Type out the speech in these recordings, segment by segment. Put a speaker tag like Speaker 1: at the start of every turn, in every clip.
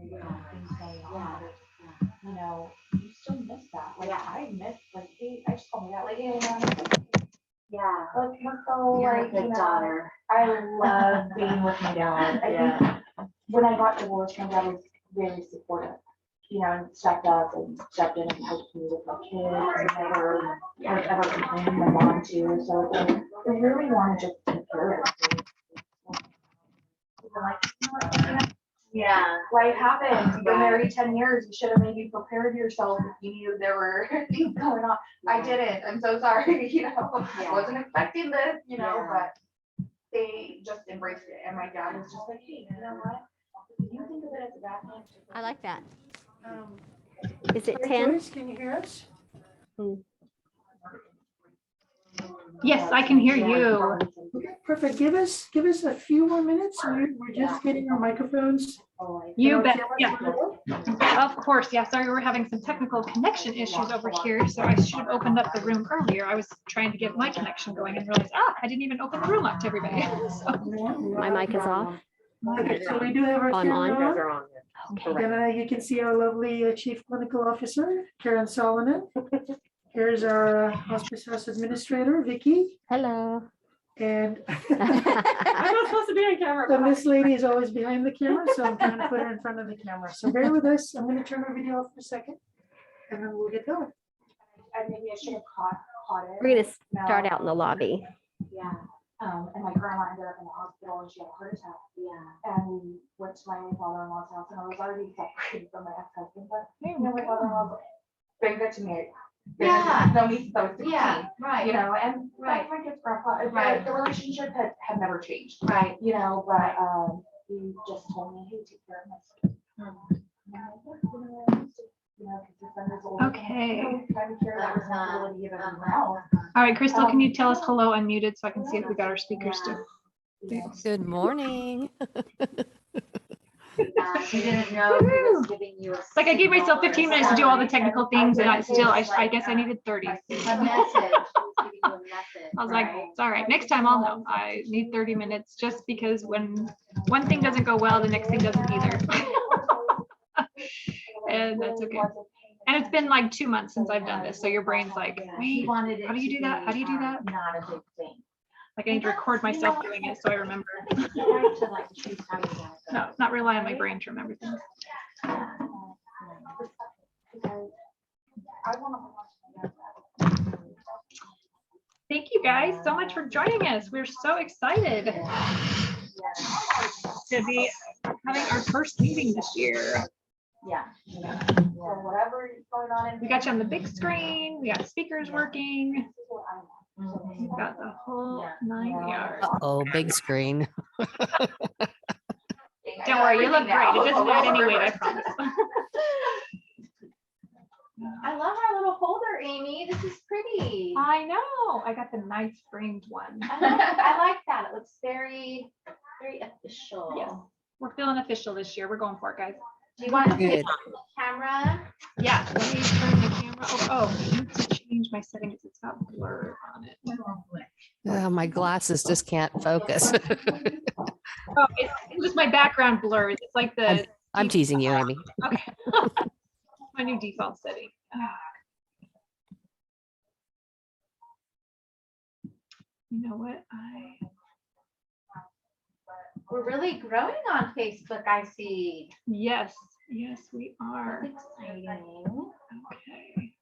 Speaker 1: things going on. You know, you still miss that. Like I miss like hey, I just called me that like hey,
Speaker 2: Yeah.
Speaker 1: let's go
Speaker 2: You're
Speaker 1: like
Speaker 2: a good daughter.
Speaker 1: I love being with my dad. I think when I got divorced, my dad was very supportive. You know, and stepped up and stepped in and helped me with my kids and never ever complained my mom too. So I really want to just take care of it.
Speaker 2: Yeah.
Speaker 1: Life happens. You've been married 10 years. You should have maybe prepared yourself if you knew there were things going on. I didn't. I'm so sorry. You know, I wasn't expecting this, you know, but they just embraced it. And my dad was just like, hey, you know what? You think of it as a bad thing.
Speaker 3: I like that. Is it 10?
Speaker 4: Joyce, can you hear us?
Speaker 5: Yes, I can hear you.
Speaker 4: Okay, perfect. Give us a few more minutes. We're just getting our microphones.
Speaker 5: You bet. Yeah. Of course. Yeah. Sorry, we're having some technical connection issues over here. So I should have opened up the room earlier. I was trying to get my connection going and realized, I didn't even open the room up to everybody. So.
Speaker 3: My mic is off.
Speaker 4: Okay, so we do have our
Speaker 3: I'm on.
Speaker 4: camera on. Okay. You can see our lovely Chief Clinical Officer, Karen Solomon. Here's our Hospice House Administrator, Vicky.
Speaker 3: Hello.
Speaker 4: And
Speaker 5: I'm not supposed to be on camera.
Speaker 4: so this lady is always behind the camera, so I'm trying to put her in front of the camera. So bear with us. I'm going to turn our video off for a second, and then we'll get going.
Speaker 1: Maybe I should have caught it.
Speaker 3: We're going to start out in the lobby.
Speaker 1: Yeah. And my grandma ended up in the hospital and she had a heart attack.
Speaker 2: Yeah.
Speaker 1: And we went to my father-in-law's house and I was already separated from my ex-husband, but you know, my father-in-law's been good to me.
Speaker 2: Yeah.
Speaker 1: No, me since I was 16.
Speaker 2: Yeah. Right.
Speaker 1: You know, and
Speaker 2: Right.
Speaker 1: my kid's grandpa,
Speaker 2: Right.
Speaker 1: the relationship had never changed.
Speaker 2: Right.
Speaker 1: You know, but he just told me, hey, take care of myself.
Speaker 5: Okay.
Speaker 1: All
Speaker 5: All right, Crystal, can you tell us hello unmuted so I can see if we got our speakers to?
Speaker 6: Good morning.
Speaker 2: She didn't know he was giving you a.
Speaker 5: Like I gave myself 15 minutes to do all the technical things and I guess I needed 30.
Speaker 2: A message. He was giving you a message.
Speaker 5: I was like, it's all right. Next time I'll know. I need 30 minutes just because when one thing doesn't go well, the next thing doesn't either. And that's okay. And it's been like 2 months since I've done this. So your brain's like, wait, how do you do that? How do you do that?
Speaker 2: Not a big thing.
Speaker 5: Like I need to record myself doing it so I remember. No, not rely on my brain to remember things. Thank you guys so much for joining us. We're so excited to be having our first meeting this year.
Speaker 2: Yeah.
Speaker 1: whatever is going on.
Speaker 5: We got you on the big screen. We got speakers working. We've got the whole 9 yards.
Speaker 6: Oh, big screen.
Speaker 5: Don't worry, you look great. It doesn't add any weight, I promise.
Speaker 2: I love our little folder, Amy. This is pretty.
Speaker 5: I know. I got the nice framed one.
Speaker 2: I like that. It looks very, very official.
Speaker 5: Yes. We're feeling official this year. We're going for it, guys.
Speaker 2: Do you want to
Speaker 6: Good.
Speaker 2: get on the camera?
Speaker 5: Yeah, let me turn the camera. Oh, I need to change my settings. It's got blur on it.
Speaker 6: Oh, my glasses just can't focus.
Speaker 5: Oh, it's just my background blurs. It's like the.
Speaker 6: I'm teasing you, Amy.
Speaker 5: Okay. My new default setting. You know what?
Speaker 2: We're really growing on Facebook, I see.
Speaker 5: Yes, we are.
Speaker 2: That's exciting.
Speaker 5: Okay.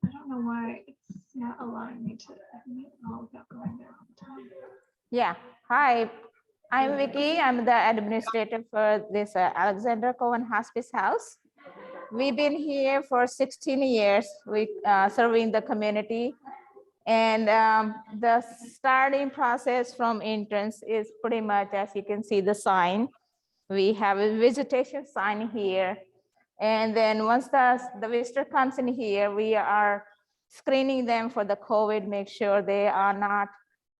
Speaker 5: I don't know why it's not allowing me to admit all without going there all the time.
Speaker 7: Yeah, hi, I'm Vicky. I'm the administrator for this Alexander Cohen Hospice House. We've been here for 16 years, serving the community. And the starting process from interns is pretty much, as you can see, the sign. We have a visitation sign here. And then once the visitor comes in here, we are screening them for the COVID, make sure they are not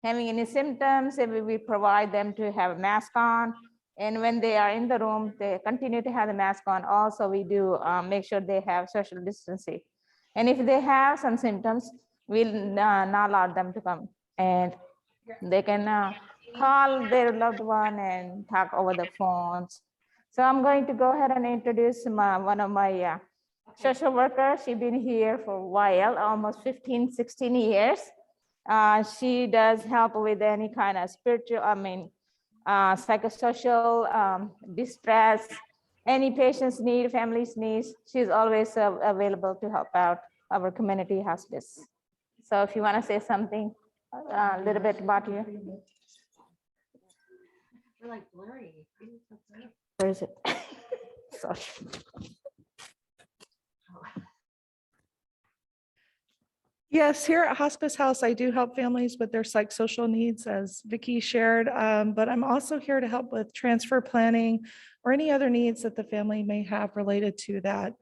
Speaker 7: having any symptoms. We provide them to have a mask on. And when they are in the room, they continue to have the mask on. Also, we do make sure they have social distancing. And if they have some symptoms, we'll not allow them to come. and they can call their loved one and talk over the phones. So I'm going to go ahead and introduce one of my social workers. She's been here for a while, almost 15, 16 years. She does help with any kind of spiritual, psychosocial distress, any patient's need, family's needs. She's always available to help out our community hospice. So if you want to say something a little bit about you.
Speaker 2: We're like blurry.
Speaker 7: Where is it? Sorry.
Speaker 8: Yes, here at Hospice House, I do help families with their psychosocial needs, as Vicki shared, but I'm also here to help with transfer planning or any other needs that the family may have related to that,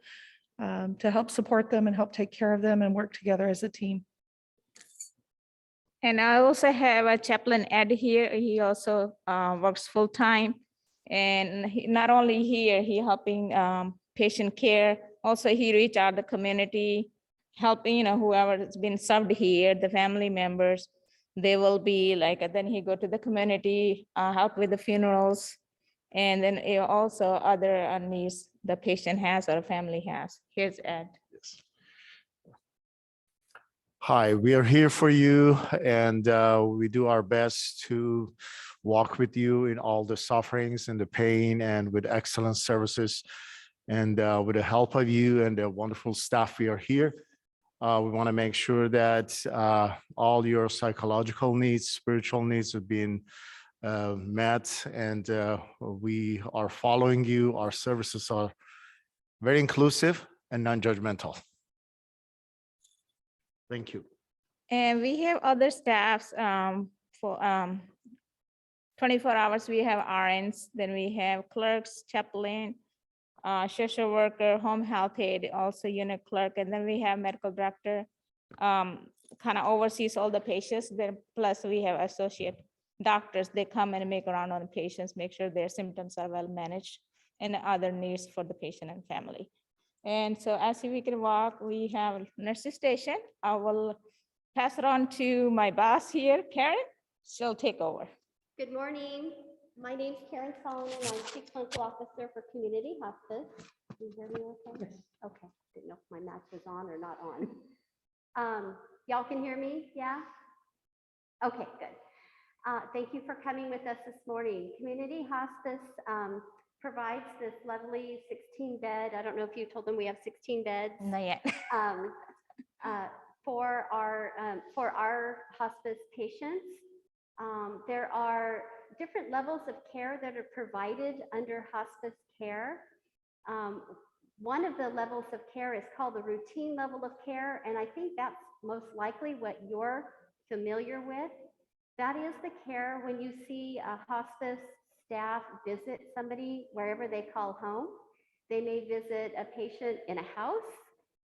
Speaker 8: to help support them and help take care of them and work together as a team.
Speaker 7: And I also have a chaplain Ed here. He also works full-time. And not only here, he helping patient care. Also, he reach out the community, helping, whoever has been served here, the family members. They will be like, then he go to the community, help with the funerals. And then also other needs the patient has or family has. Here's Ed.
Speaker 9: Hi, we are here for you, and we do our best to walk with you in all the sufferings and the pain, and with excellent services. And with the help of you and the wonderful staff, we are here. We want to make sure that all your psychological needs, spiritual needs have been met, and we are following you. Our services are very inclusive and non-judgmental. Thank you.
Speaker 7: And we have other staffs for 24 hours. We have RNs, then we have clerks, chaplain, social worker, home health aide, also unit clerk, and then we have medical director, kind of oversees all the patients. Then plus we have associate doctors. They come and make around on the patients, make sure their symptoms are well managed and other needs for the patient and family. And so as we can walk, we have nurses station. I will pass it on to my boss here, Karen. She'll take over.
Speaker 3: Good morning. My name's Karen Solomon. I'm Chief Clinical Officer for Community Hospice. Can you hear me okay?
Speaker 4: Yes.
Speaker 3: Okay. Didn't know if my match was on or not on. Y'all can hear me? Yeah? Okay, good. Thank you for coming with us this morning. Community Hospice provides this lovely 16-bed, I don't know if you told them we have 16 beds.
Speaker 7: Not yet.
Speaker 3: For our hospice patients. There are different levels of care that are provided under hospice care. One of the levels of care is called the routine level of care, and I think that's most likely what you're familiar with. That is the care when you see a hospice staff visit somebody wherever they call home. They may visit a patient in a house.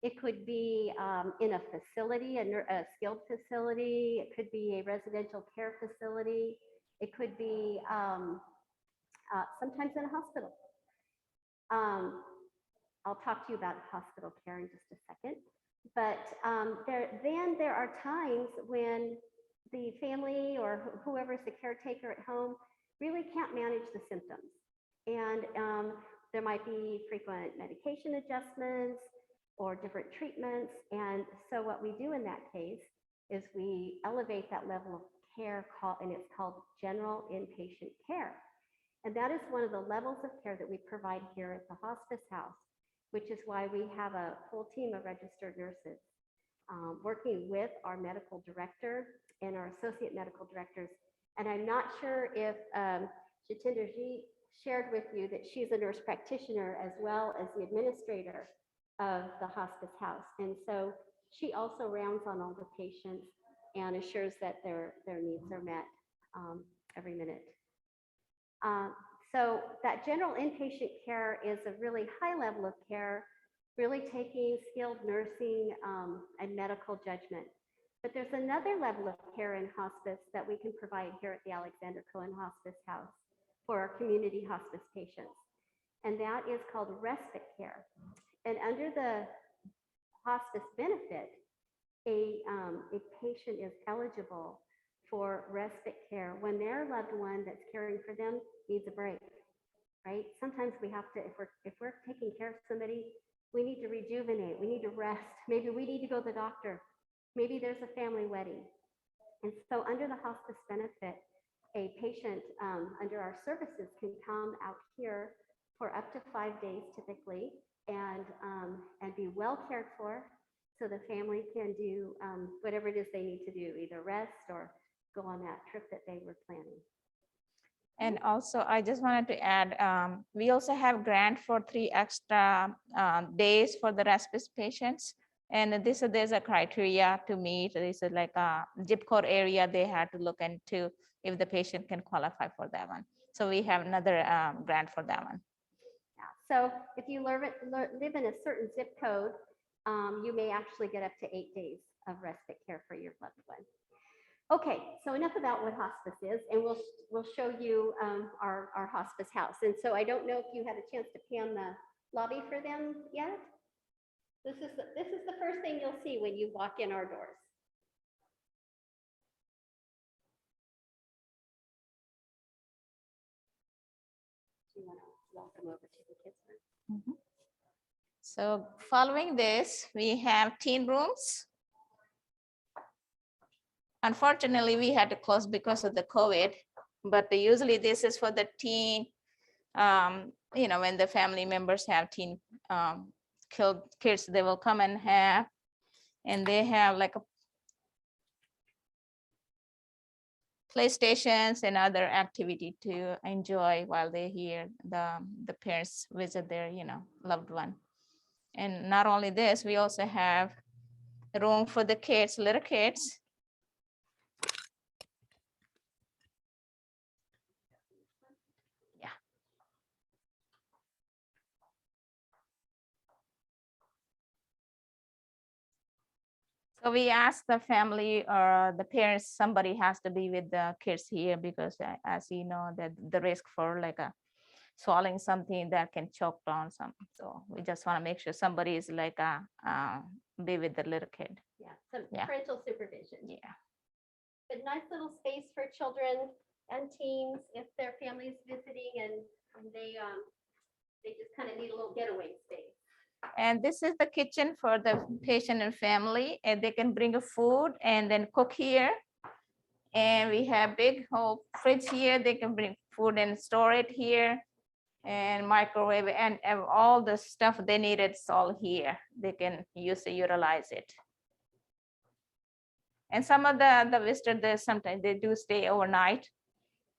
Speaker 3: It could be in a facility, a skilled facility. It could be a residential care facility. It could be sometimes in a hospital. I'll talk to you about hospital care in just a second. But there are times when the family or whoever is the caretaker at home really can't manage the symptoms. And there might be frequent medication adjustments or different treatments. And so what we do in that case is we elevate that level of care, and it's called general inpatient care. And that is one of the levels of care that we provide here at the Hospice House, which is why we have a full team of registered nurses working with our medical director and our associate medical directors. And I'm not sure if Jitenderji shared with you that she's a nurse practitioner as well as the administrator of the Hospice House. And so she also rounds on all the patients and assures that their needs are met every minute. So that general inpatient care is a really high level of care, really taking skilled nursing and medical judgment. But there's another level of care in hospice that we can provide here at the Alexander Cohen Hospice House for our community hospice patients. And that is called respite care. And under the hospice benefit, a patient is eligible for respite care when their loved one that's caring for them needs a break, right? Sometimes we have to, if we're taking care of somebody, we need to rejuvenate, we need to rest. Maybe we need to go to the doctor. Maybe there's a family wedding. And so under the hospice benefit, a patient under our services can come out here for up to 5 days typically and be well cared for so the family can do whatever it is they need to do, either rest or go on that trip that they were planning.
Speaker 7: And also, I just wanted to add, we also have grant for 3 extra days for the respite patients. And there's a criteria to meet. This is like a zip code area they had to look into if the patient can qualify for that one. So we have another grant for that one.
Speaker 3: Yeah. So if you live in a certain zip code, you may actually get up to 8 days of respite care for your loved one. Okay, so enough about what hospice is, and we'll show you our hospice house. And so I don't know if you had a chance to pan the lobby for them yet. This is the first thing you'll see when you walk in our doors. Do you want to welcome over to the kids room?
Speaker 7: Mhm. So following this, we have teen rooms. Unfortunately, we had to close because of the COVID, but usually this is for the teen, when the family members have teen killed kids, they will come and have, and they have like a playstations and other activity to enjoy while they're here. The parents visit their, loved one. And not only this, we also have a room for the kids, little kids. Yeah. So we asked the family or the parents, somebody has to be with the kids here because as you know, that the risk for like swallowing something that can choke on some. So we just want to make sure somebody is like be with the little kid.
Speaker 3: Yeah, some
Speaker 7: Yeah.
Speaker 3: parental supervision.
Speaker 7: Yeah.
Speaker 3: But nice little space for children and teens if their family's visiting and they just kind of need a little getaway space.
Speaker 7: And this is the kitchen for the patient and family, and they can bring a food and then cook here. And we have big whole fridge here. They can bring food and store it here, and microwave and all the stuff they need. It's all here. They can utilize it. And some of the visitors, sometimes they do stay overnight,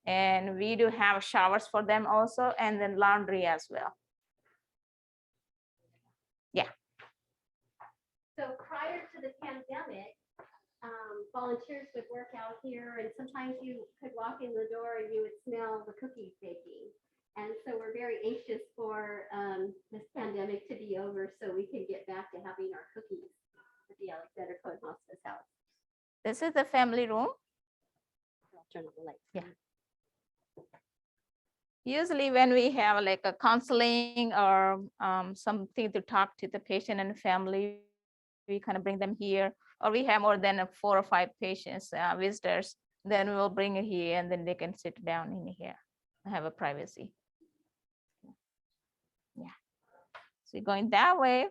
Speaker 7: and we do have showers for them also, and then laundry as well. Yeah.
Speaker 3: So prior to the pandemic, volunteers would work out here, and sometimes you could walk in the door and you would smell the cookies baking. And so we're very anxious for this pandemic to be over so we can get back to having our cookies at the Alexander Cohen Hospice House.
Speaker 7: This is the family room.
Speaker 3: I'll turn on the lights.
Speaker 7: Yeah. Usually when we have like a counseling or something to talk to the patient and family, we kind of bring them here, or we have more than 4 or 5 patients, visitors, then we will bring it here and then they can sit down in here and have a privacy. Yeah. So going that way.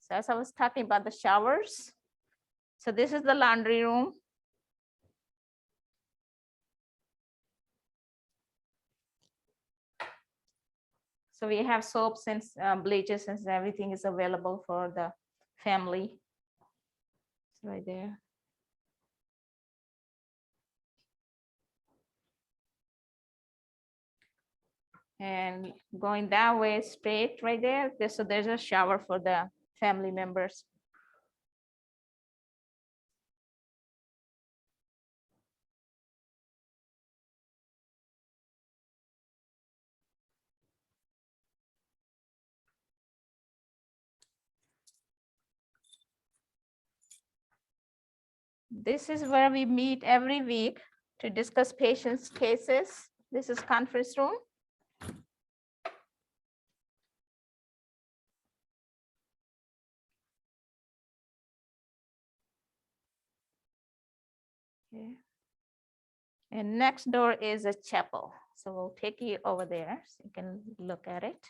Speaker 7: So as I was talking about the showers, so this is the laundry room. So we have soaps and bleaches and everything is available for the family. It's right there. And going that way straight right there. So there's a shower for the family members. This is where we meet every week to discuss patients' cases. This is conference room. Okay. And next door is a chapel. So we'll take you over there so you can look at it.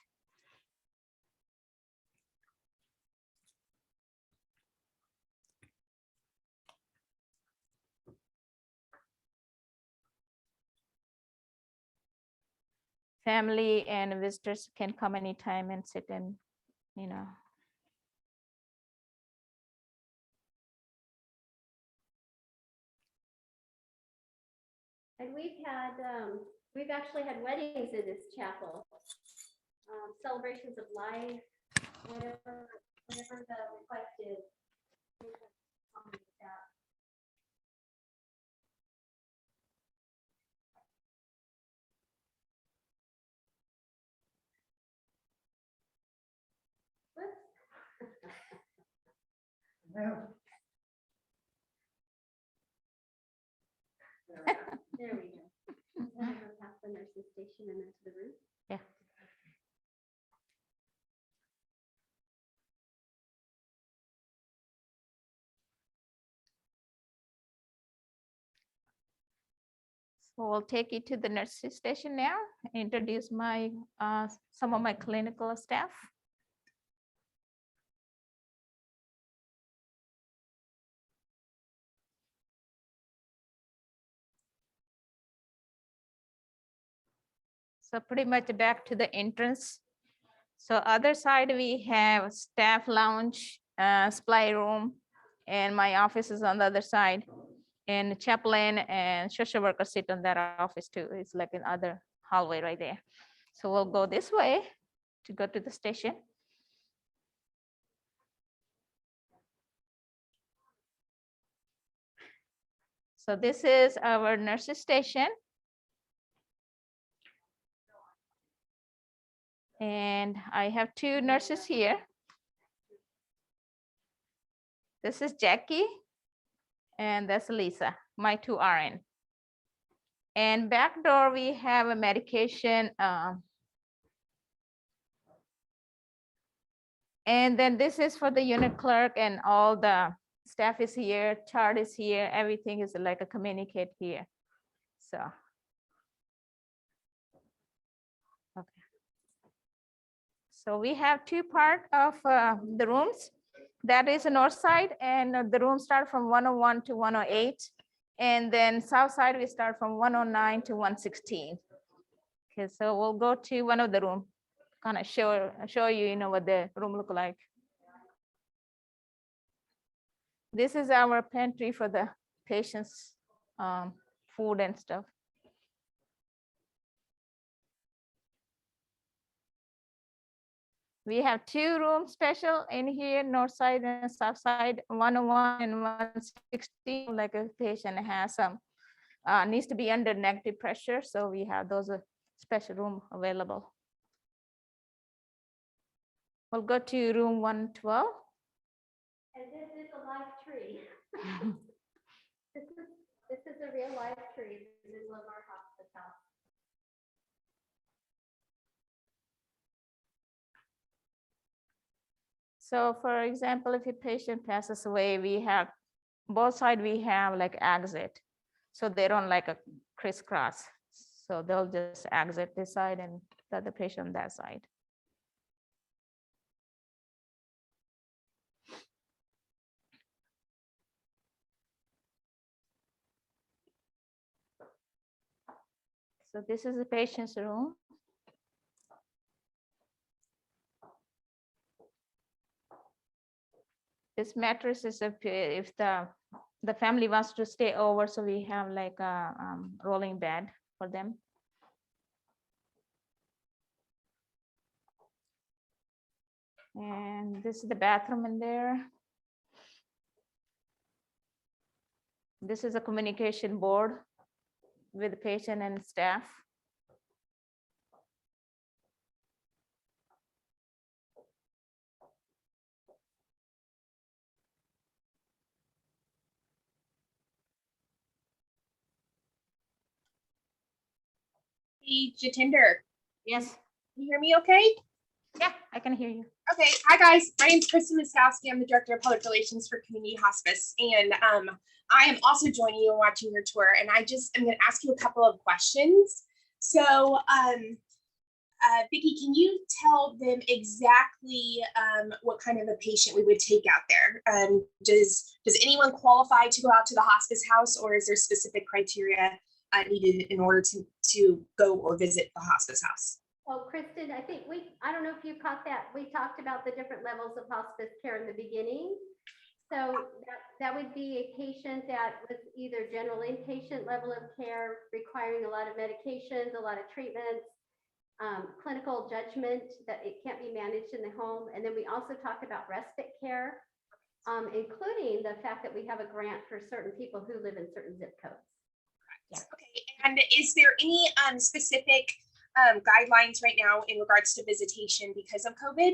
Speaker 7: Family and visitors can come anytime and sit in, you know.
Speaker 3: And we've actually had weddings in this chapel. Celebrations of life, whatever the request is. There we go. Then it goes past the nurse's station and into the room.
Speaker 7: Yeah. So we'll take you to the nurse's station now, introduce my some of my clinical staff. So pretty much back to the entrance. So other side, we have staff lounge, supply room, and my office is on the other side. And the chaplain and social worker sit on that office too. It's like an other hallway right there. So we'll go this way to go to the station. So this is our nurse's station. And I have two nurses here. This is Jackie, and that's Lisa, my two RN. And back door, we have a medication. And then this is for the unit clerk, and all the staff is here, chart is here, everything is like a communicate here. So. Okay. So we have two part of the rooms. That is the north side, and the rooms start from 101 to 108. And then south side, we start from 109 to 116. Okay, so we'll go to one of the room, kind of show you, you know, what the room look like. This is our pantry for the patients, food and stuff. We have two rooms special in here, north side and south side, 101 and 116, like a patient has some, needs to be under negative pressure. So we have those special room available. We'll go to room 112.
Speaker 3: And this is a live tree. This is a real live tree in the middle of our hospice house.
Speaker 7: So for example, if a patient passes away, we have both sides, we have like exit. So they don't like a crisscross. So they'll just exit this side and the other patient on that side. So this is the patient's room. This mattress is if the family wants to stay over, so we have like a rolling bed for them. And this is the bathroom in there. This is a communication board with the patient and staff.
Speaker 2: Hey, Jatinder,
Speaker 7: Yes.
Speaker 2: can you hear me okay?
Speaker 7: Yeah, I can hear you.
Speaker 10: Okay, hi guys. My name's Kristen Miskowski. I'm the Director of Public Relations for Community Hospice, and I am also joining you and watching your tour. And I just am going to ask you a couple of questions. So, Vicki, can you tell them exactly what kind of a patient we would take out there? Does anyone qualify to go out to the hospice house, or is there specific criteria needed in order to go or visit the hospice house?
Speaker 3: Well, Kristen, I think I don't know if you caught that. We talked about the different levels of hospice care in the beginning. So that would be a patient that was either general inpatient level of care, requiring a lot of medications, a lot of treatments, clinical judgment that it can't be managed in the home. And then we also talk about respite care, including the fact that we have a grant for certain people who live in certain zip codes.
Speaker 10: Okay, and is there any specific guidelines right now in regards to visitation because of COVID?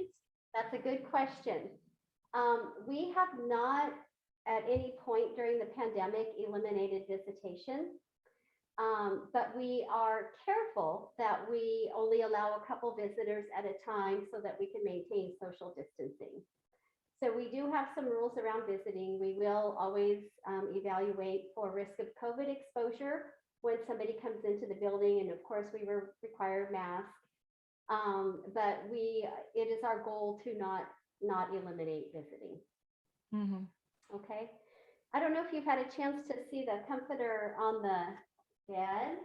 Speaker 3: That's a good question. We have not at any point during the pandemic eliminated visitation, but we are careful that we only allow a couple visitors at a time so that we can maintain social distancing. So we do have some rules around visiting. We will always evaluate for risk of COVID exposure when somebody comes into the building, and of course we require masks. But it is our goal to not eliminate visiting.
Speaker 7: Mhm.
Speaker 3: Okay. I don't know if you've had a chance to see the comforter on the bed.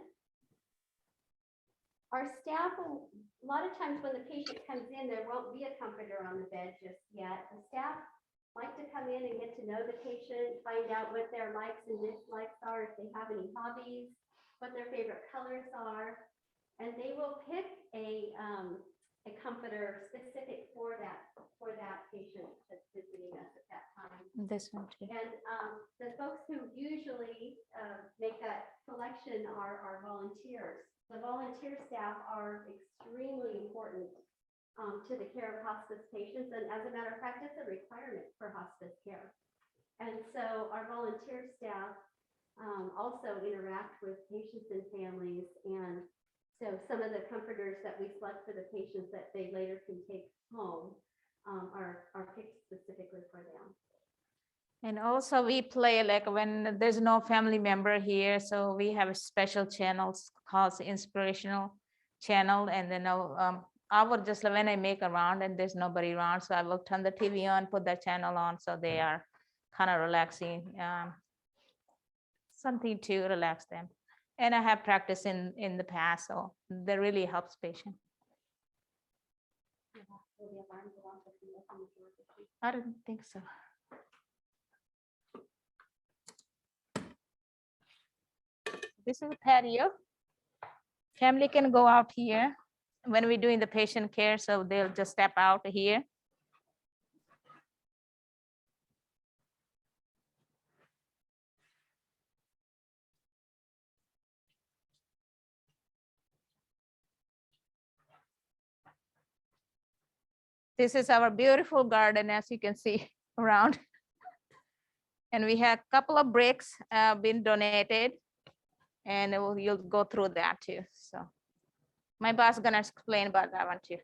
Speaker 3: Our staff, a lot of times when the patient comes in, there won't be a comforter on the bed just yet. The staff like to come in and get to know the patient, find out what their likes and dislikes are, if they have any hobbies, what their favorite colors are, and they will pick a comforter specific for that patient that's visiting us at that time.
Speaker 7: This one too.
Speaker 3: And the folks who usually make that selection are our volunteers. The volunteer staff are extremely important to the care of hospice patients. And as a matter of fact, it's a requirement for hospice care. And so our volunteer staff also interact with patients and families. And so some of the comforters that we select for the patients that they later can take home are picked specifically for them.
Speaker 7: And also we play like when there's no family member here, so we have a special channels called the inspirational channel. And then I would just, when I make a round and there's nobody around, so I will turn the TV on, put that channel on, so they are kind of relaxing, something to relax them. And I have practiced in the past, so that really helps patient. I don't think so. This is a patio. Family can go out here when we're doing the patient care, so they'll just step out here. This is our beautiful garden, as you can see around. And we have a couple of bricks been donated, and you'll go through that too. So my boss is gonna explain about that one too.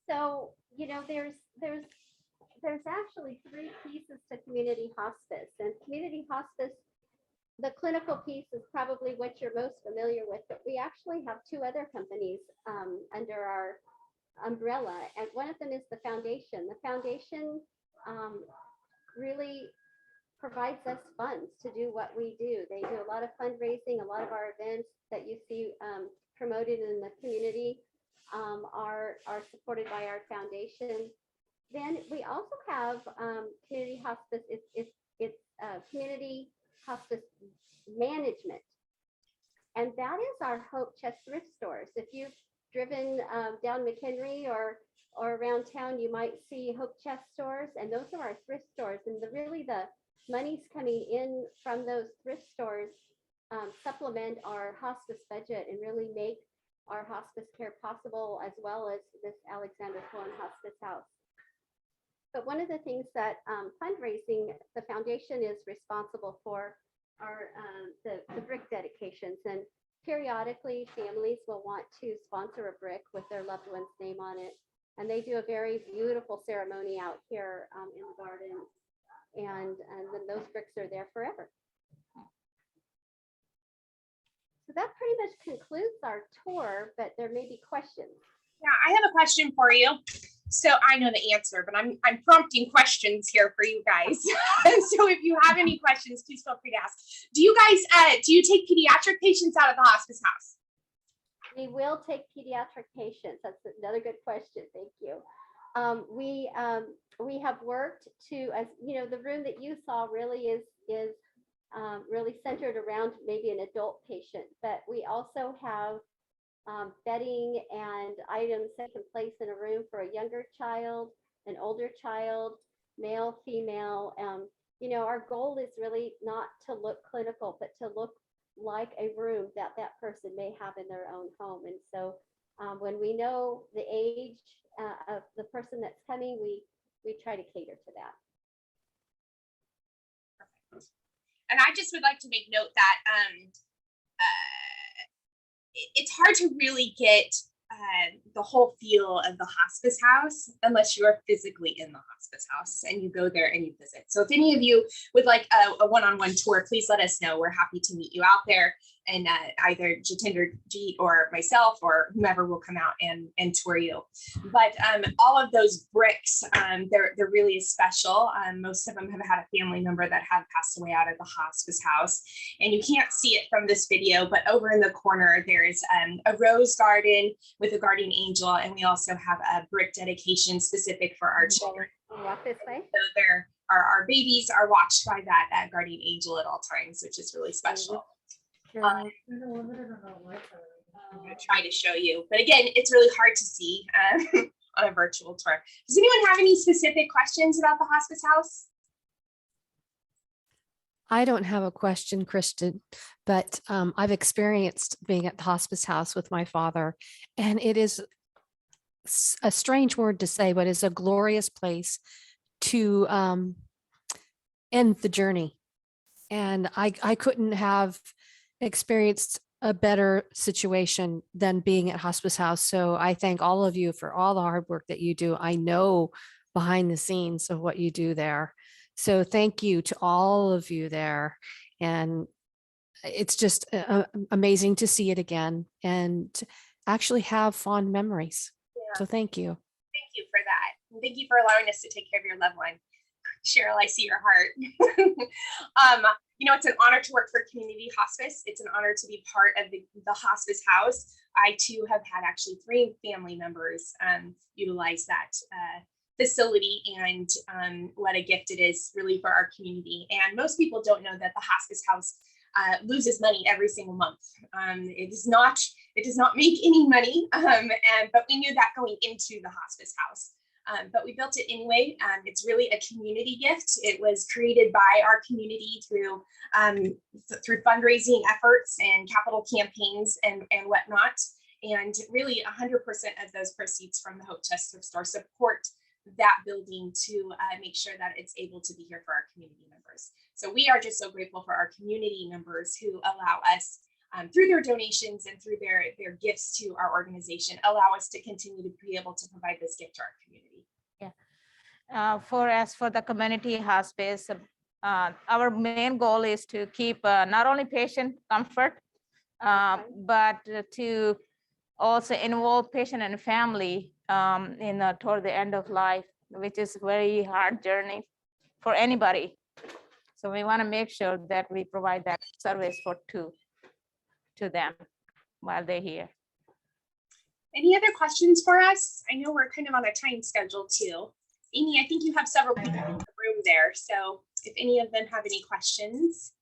Speaker 3: So, you know, there's actually three pieces to community hospice, and community hospice, the clinical piece is probably what you're most familiar with, but we actually have two other companies under our umbrella, and one of them is the foundation. The foundation really provides us funds to do what we do. They do a lot of fundraising. A lot of our events that you see promoted in the community are supported by our foundation. Then we also have community hospice. It's community hospice management, and that is our Hope Chest thrift stores. If you've driven down McHenry or around town, you might see Hope Chest stores, and those are our thrift stores. And really the monies coming in from those thrift stores supplement our hospice budget and really make our hospice care possible, as well as this Alexander Cohen Hospice House. But one of the things that fundraising, the foundation is responsible for are the brick dedications. And periodically families will want to sponsor a brick with their loved one's name on it. And they do a very beautiful ceremony out here in the garden. And then those bricks are there forever. So that pretty much concludes our tour, but there may be questions.
Speaker 10: Yeah, I have a question for you. So I know the answer, but I'm prompting questions here for you guys. So if you have any questions, please feel free to ask. Do you guys, do you take pediatric patients out of the hospice house?
Speaker 3: We will take pediatric patients. That's another good question. Thank you. We have worked to, as you know, the room that you saw really is really centered around maybe an adult patient, but we also have bedding and items that can place in a room for a younger child, an older child, male, female. You know, our goal is really not to look clinical, but to look like a room that that person may have in their own home. And so when we know the age of the person that's coming, we try to cater to that.
Speaker 10: And I just would like to make note that it's hard to really get the whole feel of the hospice house unless you are physically in the hospice house and you go there and you visit. So if any of you would like a one-on-one tour, please let us know. We're happy to meet you out there, and either Jatinder, Jeet, or myself or whomever will come out and tour you. But all of those bricks, they're really special. Most of them have had a family member that have passed away out of the hospice house. And you can't see it from this video, but over in the corner, there is a rose garden with a guardian angel. And we also have a brick dedication specific for our children.
Speaker 3: Walk this way.
Speaker 10: So our babies are watched by that guardian angel at all times, which is really special. I'm going to try to show you, but again, it's really hard to see on a virtual tour. Does anyone have any specific questions about the hospice house?
Speaker 6: I don't have a question, Kristen, but I've experienced being at the hospice house with my father, and it is a strange word to say, but it's a glorious place to end the journey. And I couldn't have experienced a better situation than being at hospice house. So I thank all of you for all the hard work that you do. I know behind the scenes of what you do there. So thank you to all of you there. And it's just amazing to see it again and actually have fond memories. Yeah. So thank you.
Speaker 10: Thank you for that. And thank you for allowing us to take care of your loved one. Cheryl, I see your heart. You know, it's an honor to work for community hospice. It's an honor to be part of the hospice house. I too have had actually 3 family members utilize that facility, and what a gift it is really for our community. And most people don't know that the hospice house loses money every single month. It does not make any money, but we knew that going into the hospice house. But we built it anyway. It's really a community gift. It was created by our community through fundraising efforts and capital campaigns and whatnot. And really 100% of those proceeds from the Hope Chest Thrift Store support that building to make sure that it's able to be here for our community members. So we are just so grateful for our community members who allow us through their donations and through their gifts to our organization, allow us to continue to be able to provide this gift to our community.
Speaker 7: Yeah. For the community hospice, our main goal is to keep not only patient comfort, but to also involve patient and family toward the end of life, which is a very hard journey for anybody. So we want to make sure that we provide that service to them while they're here.
Speaker 10: Any other questions for us? I know we're kind of on a time schedule too. Amy, I think you have several people in the room there. So if any of them have any questions.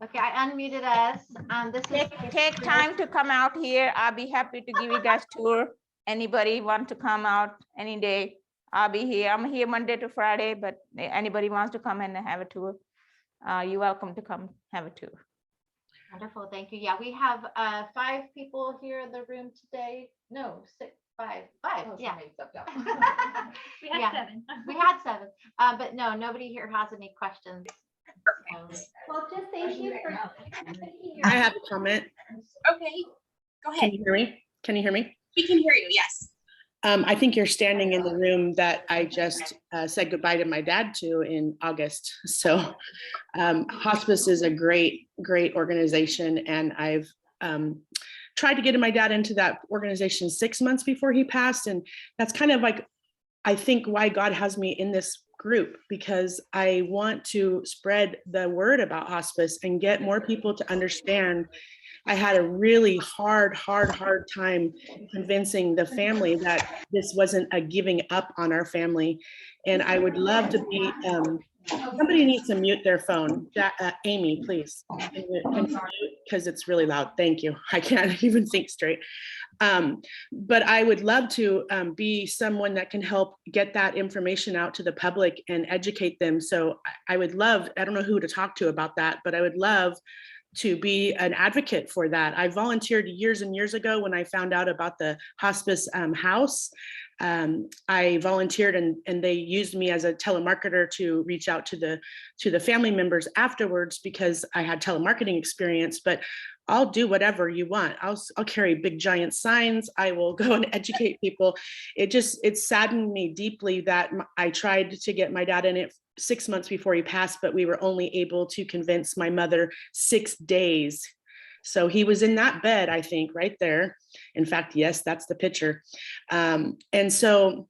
Speaker 2: Okay, I unmuted us.
Speaker 7: Take time to come out here. I'll be happy to give you guys a tour. Anybody want to come out any day, I'll be here. I'm here Monday to Friday, but anybody wants to come and have a tour, you're welcome to come have a tour.
Speaker 2: Wonderful, thank you. Yeah, we have 5 people here in the room today. No, 6. Five,
Speaker 1: Oh,
Speaker 2: yeah.
Speaker 1: somebody stepped out.
Speaker 5: We had
Speaker 2: Yeah.
Speaker 5: 7.
Speaker 2: We had 7, but no, nobody here has any questions.
Speaker 3: Well, just thank you for taking your.
Speaker 11: I have a comment.
Speaker 10: Okay, go
Speaker 11: Can
Speaker 10: ahead.
Speaker 11: you hear me? Can you hear me?
Speaker 10: We can hear you, yes.
Speaker 11: I think you're standing in the room that I just said goodbye to my dad to in August. So hospice is a great, great organization. And I've tried to get my dad into that organization 6 months before he passed. And that's kind of like, I think why God has me in this group, because I want to spread the word about hospice and get more people to understand. I had a really hard time convincing the family that this wasn't a giving up on our family. And I would love to be, somebody needs to mute their phone. Amy, please. Because it's really loud. Thank you. I can't even think straight. But I would love to be someone that can help get that information out to the public and educate them. So I would love, I don't know who to talk to about that, but I would love to be an advocate for that. I volunteered years and years ago when I found out about the Hospice House. I volunteered and they used me as a telemarketer to reach out to the family members afterwards because I had telemarketing experience. But I'll do whatever you want. I'll carry big giant signs. I will go and educate people. It saddened me deeply that I tried to get my dad in it 6 months before he passed, but we were only able to convince my mother 6 days. So he was in that bed, I think, right there. In fact, yes, that's the picture. And so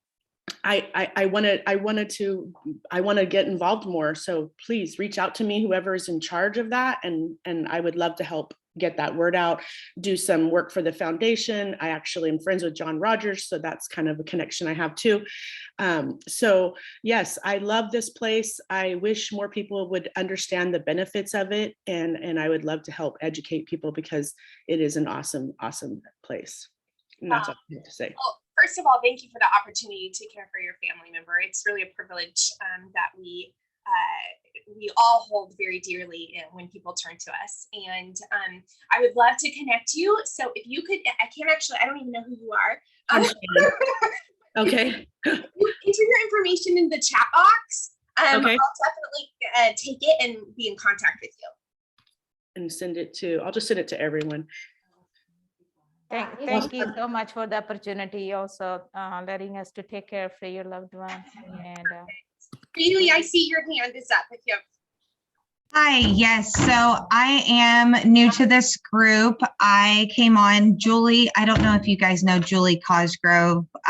Speaker 11: I want to get involved more. So please reach out to me, whoever is in charge of that, and I would love to help get that word out, do some work for the foundation. I actually am friends with John Rogers, so that's kind of a connection I have too. So yes, I love this place. I wish more people would understand the benefits of it, and I would love to help educate people because it is an awesome, awesome place. And that's all I have to say.
Speaker 10: Well, first of all, thank you for the opportunity to care for your family member. It's really a privilege that we all hold very dearly when people turn to us. And I would love to connect you. So if you could, I don't even know who you are.
Speaker 11: Okay.
Speaker 10: Enter your information in the chat box.
Speaker 11: Okay.
Speaker 10: I'll definitely take it and be in contact with you.
Speaker 11: And send it to, I'll just send it to everyone.
Speaker 7: Thank you so much for the opportunity, also letting us to take care of your loved ones. And
Speaker 10: Bailey, I see your hand is up. If you have
Speaker 12: Hi, yes. So I am new to this group. I came on Julie. I don't know if you guys know Julie Cosgrove, but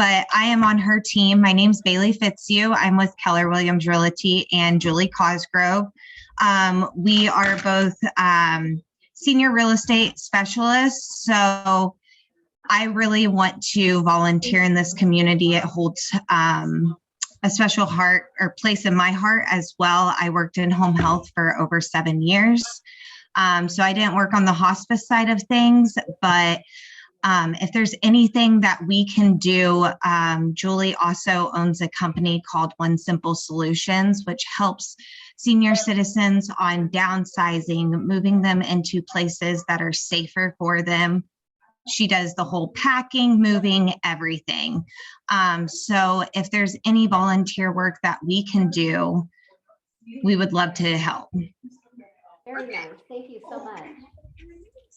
Speaker 12: I am on her team. My name's Bailey Fitzhugh. I'm with Keller Williams Realty and Julie Cosgrove. We are both senior real estate specialists. So I really want to volunteer in this community. It holds a special heart or place in my heart as well. I worked in home health for over 7 years. So I didn't work on the hospice side of things, but if there's anything that we can do, Julie also owns a company called One Simple Solutions, which helps senior citizens on downsizing, moving them into places that are safer for them. She does the whole packing, moving, everything. So if there's any volunteer work that we can do, we would love to help.
Speaker 3: Very nice. Thank you so much.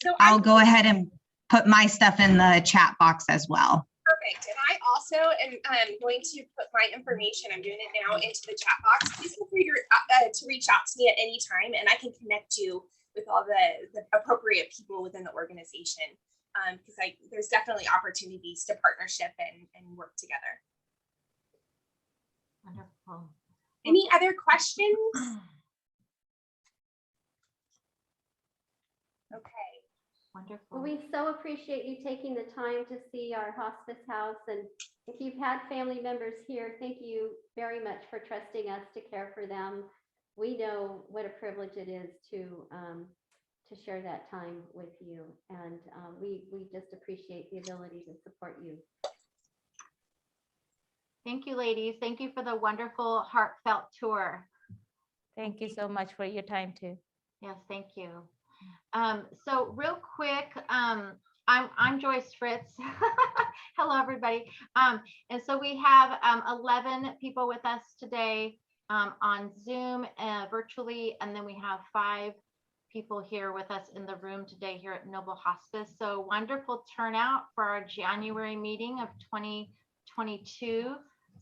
Speaker 10: So
Speaker 12: I'll go ahead and put my stuff in the chat box as well.
Speaker 10: perfect. And I also am going to put my information, I'm doing it now, into the chat box. Please feel free to reach out to me at any time, and I can connect you with all the appropriate people within the organization. Because there's definitely opportunities to partnership and work together.
Speaker 2: Wonderful.
Speaker 10: Any other questions? Okay.
Speaker 2: Wonderful.
Speaker 3: Well, we so appreciate you taking the time to see our hospice house. And if you've had family members here, thank you very much for trusting us to care for them. We know what a privilege it is to share that time with you. And we just appreciate the ability to support you.
Speaker 2: Thank you, ladies. Thank you for the wonderful, heartfelt tour.
Speaker 7: thank you so much for your time too.
Speaker 2: Yes, thank you. So real quick, I'm Joyce Fritz. Hello, everybody. And so we have 11 people with us today on Zoom virtually, and then we have 5 people here with us in the room today here at Noble Hospice. So wonderful turnout for our January meeting of 2022.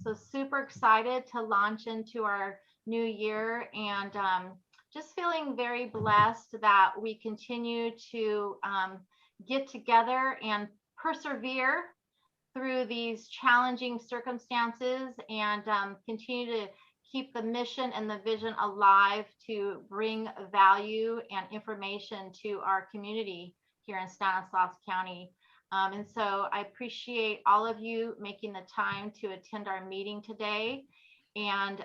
Speaker 2: So super excited to launch into our new year, and just feeling very blessed that we continue to get together and persevere through these challenging circumstances, and continue to keep the mission and the vision alive to bring value and information to our community here in Stanislaus County. And so I appreciate all of you making the time to attend our meeting today. And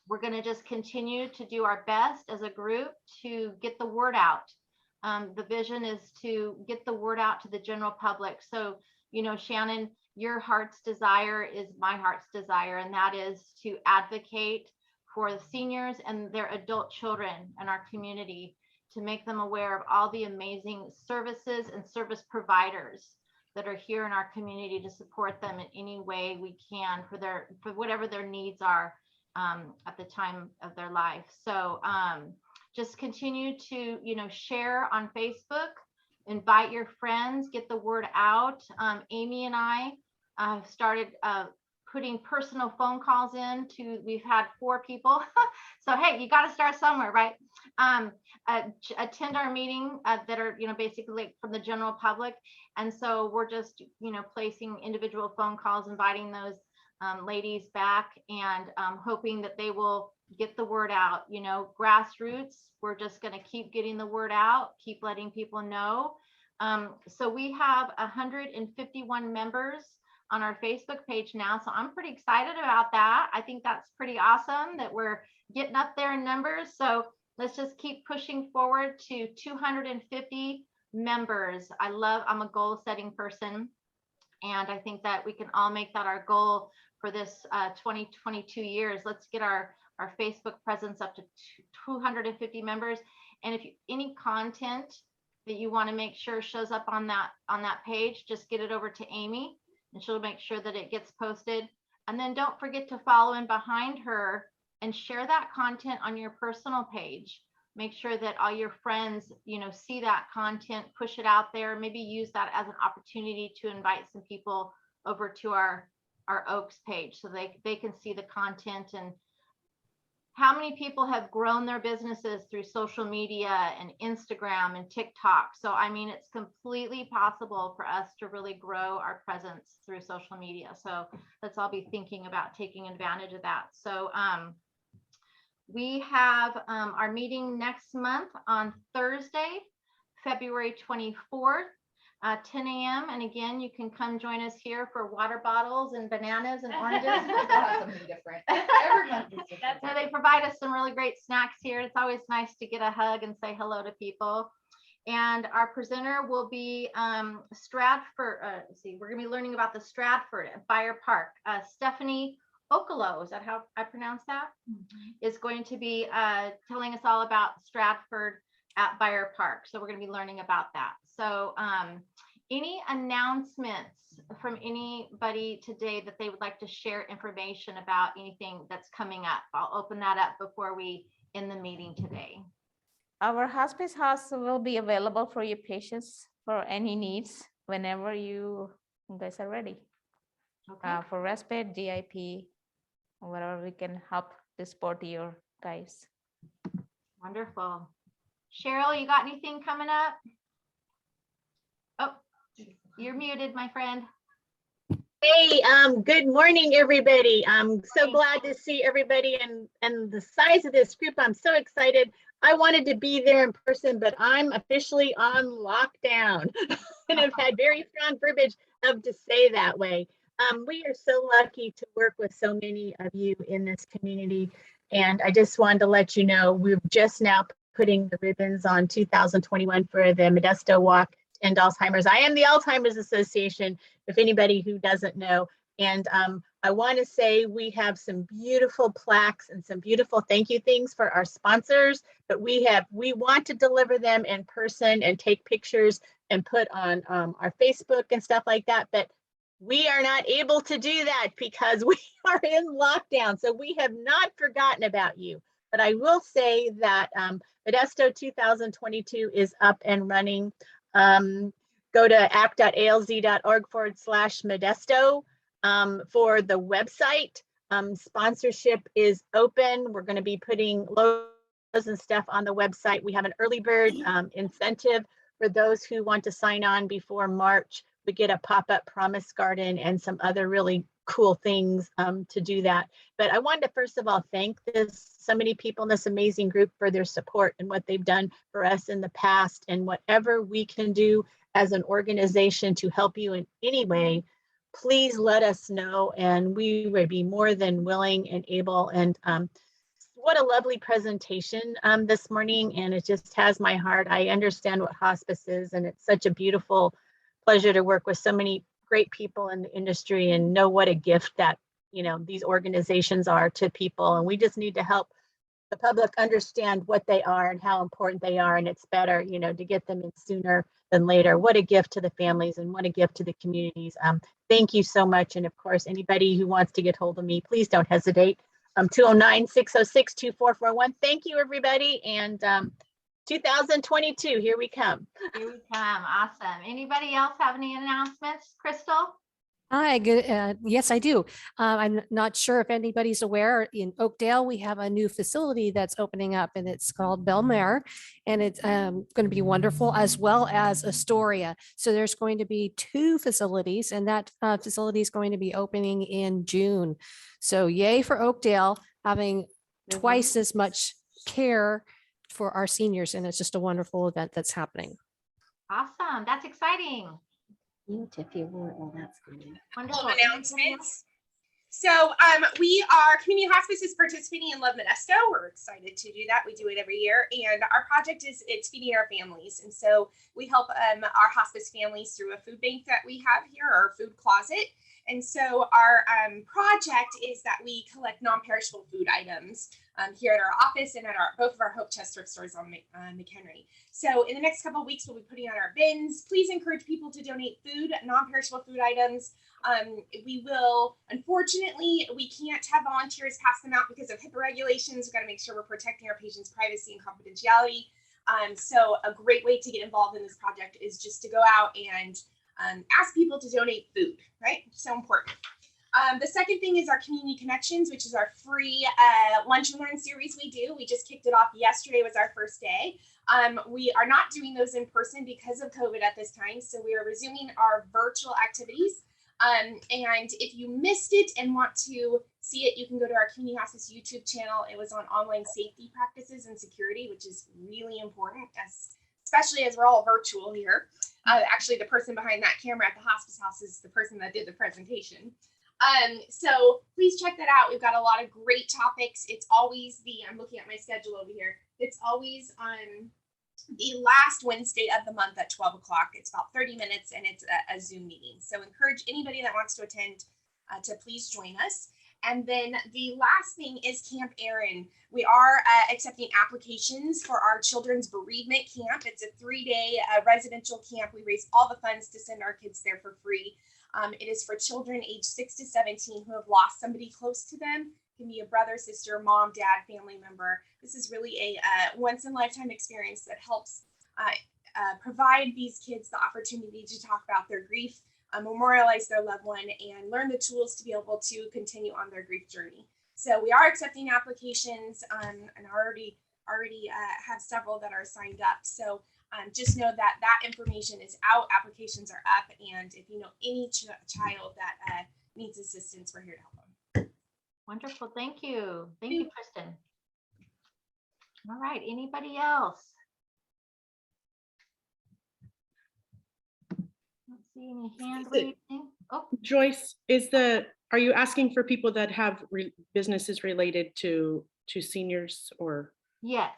Speaker 2: we're going to just continue to do our best as a group to get the word out. The vision is to get the word out to the general public. So, you know, Shannon, your heart's desire is my heart's desire, and that is to advocate for the seniors and their adult children in our community, to make them aware of all the amazing services and service providers that are here in our community to support them in any way we can for whatever their needs are at the time of their life. So just continue to, you know, share on Facebook, invite your friends, get the word out. Amy and I started putting personal phone calls in to, we've had 4 people. So, hey, you got to start somewhere, right? Attend our meeting that are, you know, basically like from the general public. And so we're just, you know, placing individual phone calls, inviting those ladies back, and hoping that they will get the word out. You know, grassroots, we're just going to keep getting the word out, keep letting people know. So we have 151 members on our Facebook page now. So I'm pretty excited about that. I think that's pretty awesome that we're getting up there in numbers. So let's just keep pushing forward to 250 members. I'm a goal setting person, and I think that we can all make that our goal for this 2022 years. Let's get our Facebook presence up to 250 members. And if any content that you want to make sure shows up on that page, just get it over to Amy, and she'll make sure that it gets posted. And then don't forget to follow in behind her and share that content on your personal page. Make sure that all your friends, you know, see that content, push it out there, maybe use that as an opportunity to invite some people over to our OACS page so they can see the content. And how many people have grown their businesses through social media and Instagram and TikTok? So, I mean, it's completely possible for us to really grow our presence through social media. So let's all be thinking about taking advantage of that. So we have our meeting next month on Thursday, February 24th. 10 a.m. And again, you can come join us here for water bottles and bananas and oranges.
Speaker 1: Something different. Every month is different.
Speaker 2: So they provide us some really great snacks here. It's always nice to get a hug and say hello to people. And our presenter will be Stratford. Let's see, we're going to be learning about the Stratford at Fire Park. Stephanie Okolo, is that how I pronounce that? Mm-hmm. Is going to be telling us all about Stratford at Fire Park. So we're going to be learning about that. So any announcements from anybody today that they would like to share information about anything that's coming up? I'll open that up before we end the meeting today.
Speaker 7: Our hospice house will be available for your patients for any needs whenever you guys are ready. Okay. For respite, GIP, whatever we can help to support your guys.
Speaker 2: Wonderful. Cheryl, you got anything coming up? Oh, you're muted, my friend.
Speaker 13: Hey, good morning, everybody. I'm so glad to see everybody and the size of this group. I'm so excited. I wanted to be there in person, but I'm officially on lockdown and I've had very strong verbiage to say that way. We are so lucky to work with so many of you in this community. And I just wanted to let you know, we're just now putting the ribbons on 2021 for the Modesto Walk to End Alzheimer's. I am the Alzheimer's Association, if anybody who doesn't know. And I want to say we have some beautiful plaques and some beautiful thank you things for our sponsors, but we want to deliver them in person and take pictures and put on our Facebook and stuff like that. But we are not able to do that because we are in lockdown. So we have not forgotten about you. But I will say that Modesto 2022 is up and running. Go to act.alz.org/Modesto for the website. Sponsorship is open. We're going to be putting logos and stuff on the website. We have an early bird incentive for those who want to sign on before March. We get a pop-up promise garden and some other really cool things to do that. But I wanted to first of all thank so many people in this amazing group for their support and what they've done for us in the past, and whatever we can do as an organization to help you in any way, please let us know, and we would be more than willing and able. And what a lovely presentation this morning, and it just has my heart. I understand what hospice is, and it's such a beautiful pleasure to work with so many great people in the industry and know what a gift that, you know, these organizations are to people. And we just need to help the public understand what they are and how important they are. And it's better, you know, to get them in sooner than later. What a gift to the families and what a gift to the communities. Thank you so much. And of course, anybody who wants to get hold of me, please don't hesitate. 209-606-2441. Thank you, everybody. And 2022, here we come.
Speaker 2: Here we come. Awesome. Anybody else have any announcements? Crystal?
Speaker 6: Hi, good. Yes, I do. I'm not sure if anybody's aware, in Oakdale, we have a new facility that's opening up, and it's called Belmare, and it's going to be wonderful, as well as Astoria. So there's going to be 2 facilities, and that facility is going to be opening in June. So yay for Oakdale, having twice as much care for our seniors, and it's just a wonderful event that's happening.
Speaker 2: Awesome. That's exciting.
Speaker 3: If you want, well, that's good.
Speaker 2: Wonderful.
Speaker 10: Announcements. So Community Hospice is participating in Love Modesto. We're excited to do that. We do it every year. And our project it's feeding our families. And so we help our hospice families through a food bank that we have here, our food closet. And so our project is that we collect non-perishable food items here at our office and at both of our Hope Chest thrift stores on McHenry. So in the next couple of weeks, we'll be putting out our bins. Please encourage people to donate food, non-perishable food items. We will, unfortunately, we can't have volunteers pass them out because of HIPAA regulations. We've got to make sure we're protecting our patients' privacy and confidentiality. So a great way to get involved in this project is just to go out and ask people to donate food, right? So important. The second thing is our Community Connections, which is our free lunch and learn series we do. We just kicked it off yesterday, was our first day. We are not doing those in person because of COVID at this time. So we are resuming our virtual activities. And if you missed it and want to see it, you can go to our Community Hospice YouTube channel. It was on online safety practices and security, which is really important, especially as we're all virtual here. Actually, the person behind that camera at the Hospice House is the person that did the presentation. So please check that out. We've got a lot of great topics. It's always I'm looking at my schedule over here. It's always on the last Wednesday of the month at 12 o'clock. It's about 30 minutes and it's a Zoom meeting. So encourage anybody that wants to attend to please join us. And then the last thing is Camp Erin. We are accepting applications for our children's bereavement camp. It's a 3-day residential camp. We raise all the funds to send our kids there for free. It is for children aged 6 to 17 who have lost somebody close to them. It can be a brother, sister, mom, dad, family member. This is really a once in a lifetime experience that helps provide these kids the opportunity to talk about their grief, memorialize their loved one, and learn the tools to be able to continue on their grief journey. So we are accepting applications and already have several that are signed up. So just know that information is out, applications are up, and if you know any child that needs assistance, we're here to help them.
Speaker 2: Wonderful. Thank you. Thank you, Kristen. All right. Anybody else? Let's see any hand raising. Oh,
Speaker 11: Joyce, are you asking for people that have businesses related to seniors or?
Speaker 2: yes.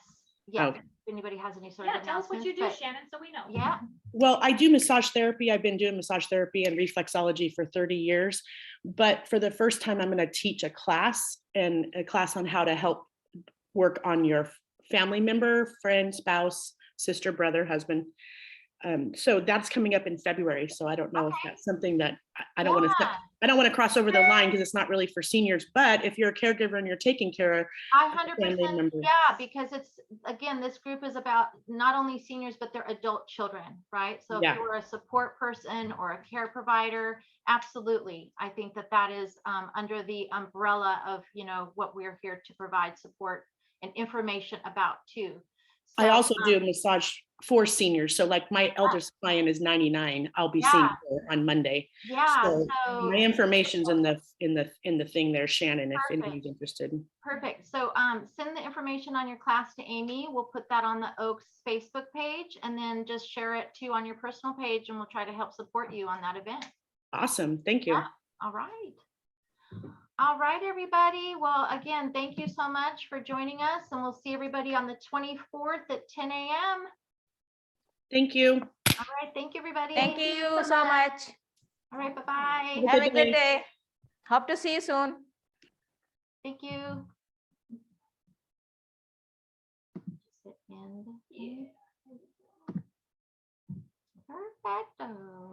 Speaker 2: Yes.
Speaker 11: Okay.
Speaker 2: If anybody has any sort of
Speaker 5: Tell us what you do,
Speaker 2: announcements,
Speaker 5: Shannon, so we know.
Speaker 2: Yeah.
Speaker 11: Well, I do massage therapy. I've been doing massage therapy and reflexology for 30 years. But for the first time, I'm going to teach a class on how to help work on your family member, friend, spouse, sister, brother, husband. So that's coming up in February. So I don't know if
Speaker 2: Okay.
Speaker 11: that's something that I don't want to,
Speaker 2: Yeah.
Speaker 11: I don't want to cross over the line because it's not really for seniors, but if you're a caregiver and you're taking care of
Speaker 2: I
Speaker 11: a family
Speaker 2: 100%,
Speaker 11: member.
Speaker 2: yeah, because it's, again, this group is about not only seniors, but their adult children, right? So if
Speaker 11: Yeah.
Speaker 2: you're a support person or a care provider, absolutely. I think that that is under the umbrella of, you know, what we're here to provide support and information about too.
Speaker 11: I
Speaker 2: So,
Speaker 11: also do a massage for seniors. So like my eldest client is 99. I'll be seeing
Speaker 2: Yeah.
Speaker 11: her on Monday.
Speaker 2: Yeah,
Speaker 11: So
Speaker 2: so
Speaker 11: my information's in the thing there, Shannon, if
Speaker 2: Perfect.
Speaker 11: anybody's interested.
Speaker 2: perfect. So send the information on your class to Amy. We'll put that on the OACS Facebook page and then just share it too on your personal page and we'll try to help support you on that event.
Speaker 11: Awesome. Thank you.
Speaker 2: Yeah. All right. All right, everybody. Well, again, thank you so much for joining us and we'll see everybody on the 24th at 10 a.m.
Speaker 11: Thank you.
Speaker 2: All right. Thank you, everybody.
Speaker 7: Thank you so much.
Speaker 2: All right. Bye-bye.
Speaker 7: Have a good day. Hope to see you soon.
Speaker 2: Thank you. Just hit end. Perfecto.